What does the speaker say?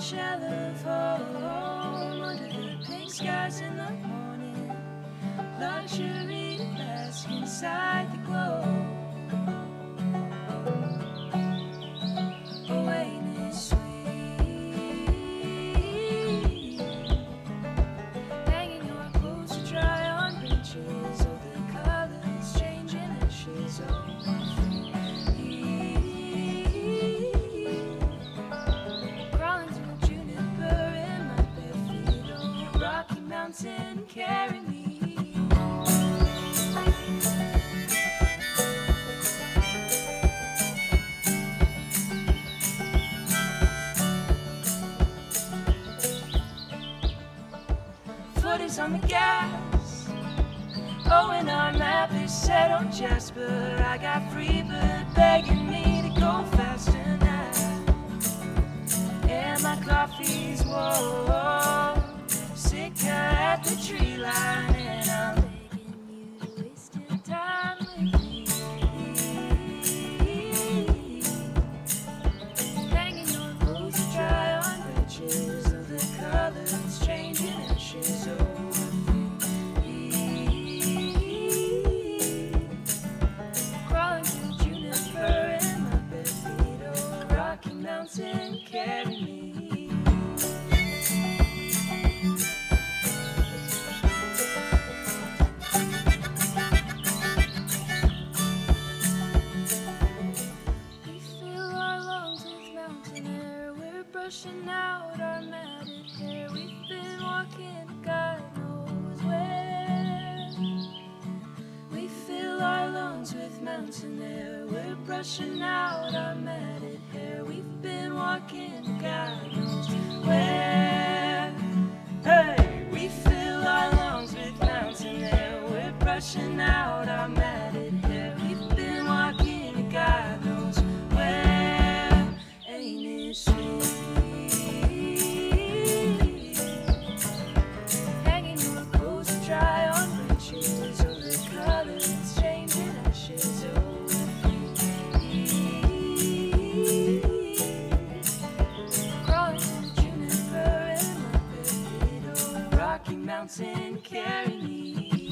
shell of home under the pink skies in the morning. Luxury to bask inside the glow. Oh, ain't it sweet? Hanging your clothes to dry on benches, all the colors changing ashes. Oh, mountain, carry me. Foot is on the gas. Oh, and our map is set on Jasper. I got free bird begging me to go faster now. And my coffee's warm. Sicker at the tree line, and I'm begging you to waste your time with me. Hanging your clothes to dry on bridges of the colors changing ashes over me. Crawling through juniper in my bare feet, oh, Rocky Mountain, carry me. Brushing out our matted hair. We've been walking God knows where. We fill our lungs with mountain air. We're brushing out our matted hair. We've been walking God knows where. Hey, we fill our lungs with mountain air. We're brushing out our matted hair. We've been walking God knows where. Ain't it sweet? Mountain, carry me.